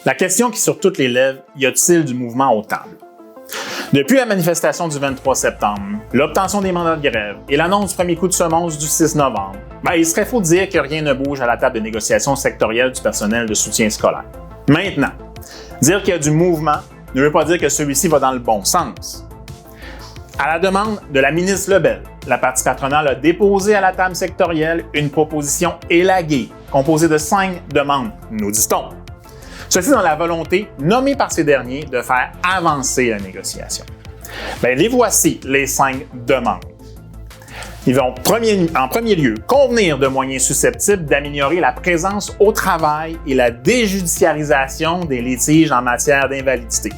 La question qui est sur toutes les lèvres, y a-t-il du mouvement aux tables? Depuis la manifestation du 23 septembre, l'obtention des mandats de grève et l'annonce du premier coup de semonce du 6 novembre, il serait faux de dire que rien ne bouge à la table de négociation sectorielle du personnel de soutien scolaire. Maintenant, dire qu'il y a du mouvement ne veut pas dire que celui-ci va dans le bon sens. À la demande de la ministre Lebel, la partie patronale a déposé à la table sectorielle une proposition élaguée, composée de 5 demandes, nous dit-on. Ceci dans la volonté, nommée par ces derniers, de faire avancer la négociation. Les voici, les 5 demandes. Ils vont, en premier lieu, convenir de moyens susceptibles d'améliorer la présence au travail et la déjudiciarisation des litiges en matière d'invalidité.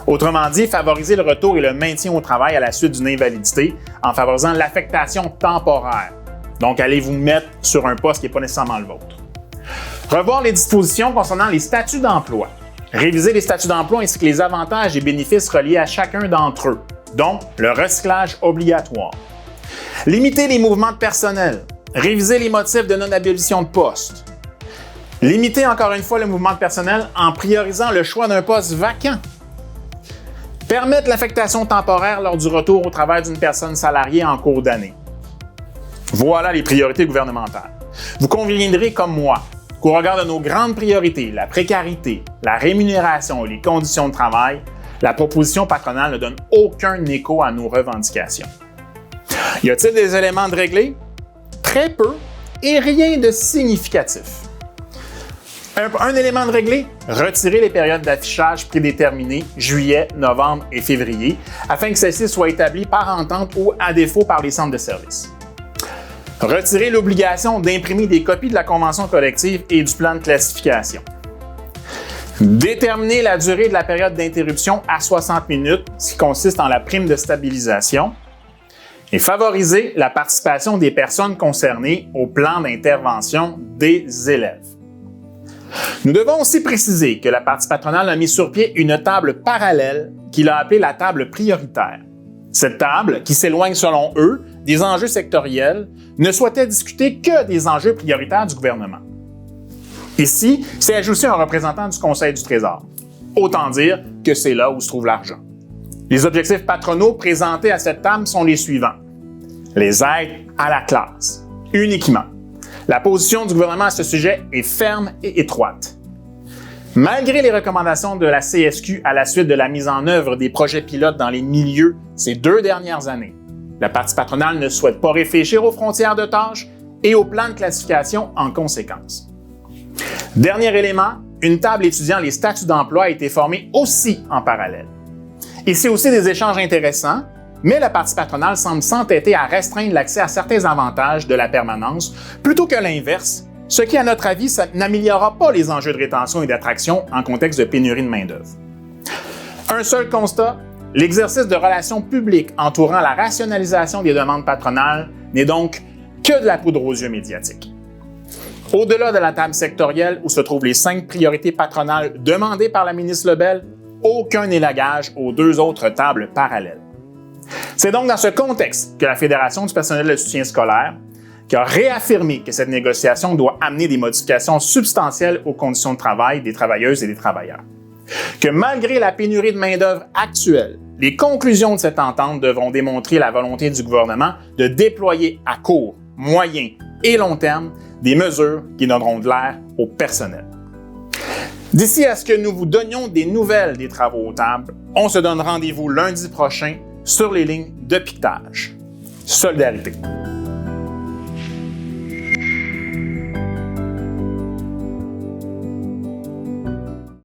Autrement dit, favoriser le retour et le maintien au travail à la suite d'une invalidité en favorisant l'affectation temporaire. Donc, allez vous mettre sur un poste qui n'est pas nécessairement le vôtre. Revoir les dispositions concernant les statuts d'emploi. Réviser les statuts d'emploi ainsi que les avantages et bénéfices reliés à chacun d'entre eux, dont le recyclage obligatoire. Limiter les mouvements de personnel. Réviser les motifs de non-abolition de poste. Limiter encore une fois le mouvement de personnel en priorisant le choix d'un poste vacant. Permettre l'affectation temporaire lors du retour au travail d'une personne salariée en cours d'année. Voilà les priorités gouvernementales. Vous conviendrez comme moi qu'au regard de nos grandes priorités, la précarité, la rémunération et les conditions de travail, la proposition patronale ne donne aucun écho à nos revendications. Y a-t-il des éléments de régler? Très peu et rien de significatif. Un élément de régler, retirer les périodes d'affichage prédéterminées juillet, novembre et février afin que celles-ci soient établies par entente ou à défaut par les centres de services. Retirer l'obligation d'imprimer des copies de la convention collective et du plan de classification. Déterminer la durée de la période d'interruption à 60 minutes, ce qui consiste en la prime de stabilisation. Et favoriser la participation des personnes concernées au plan d'intervention des élèves. Nous devons aussi préciser que la partie patronale a mis sur pied une table parallèle qu'il a appelée la table prioritaire. Cette table, qui s'éloigne selon eux des enjeux sectoriels, ne souhaitait discuter que des enjeux prioritaires du gouvernement. Ici, c'est ajouté un représentant du Conseil du Trésor. Autant dire que c'est là où se trouve l'argent. Les objectifs patronaux présentés à cette table sont les suivants. Les aides à la classe, uniquement. La position du gouvernement à ce sujet est ferme et étroite. Malgré les recommandations de la CSQ à la suite de la mise en œuvre des projets pilotes dans les milieux ces 2 dernières années, la partie patronale ne souhaite pas réfléchir aux frontières de tâches et au plan de classification en conséquence. Dernier élément, une table étudiant les statuts d'emploi a été formée aussi en parallèle. Ici aussi des échanges intéressants, mais la partie patronale semble s'entêter à restreindre l'accès à certains avantages de la permanence plutôt que l'inverse, ce qui, à notre avis, n'améliorera pas les enjeux de rétention et d'attraction en contexte de pénurie de main-d'œuvre. Un seul constat, l'exercice de relations publiques entourant la rationalisation des demandes patronales n'est donc que de la poudre aux yeux médiatique. Au-delà de la table sectorielle où se trouvent les 5 priorités patronales demandées par la ministre Lebel, aucun élagage aux 2 autres tables parallèles. C'est donc dans ce contexte que la Fédération du personnel de soutien scolaire qui a réaffirmé que cette négociation doit amener des modifications substantielles aux conditions de travail des travailleuses et des travailleurs. Que malgré la pénurie de main-d'œuvre actuelle, les conclusions de cette entente devront démontrer la volonté du gouvernement de déployer à court, moyen et long terme des mesures qui donneront de l'air au personnel. D'ici à ce que nous vous donnions des nouvelles des travaux aux tables, on se donne rendez-vous lundi prochain sur les lignes de piquetage. Solidarité.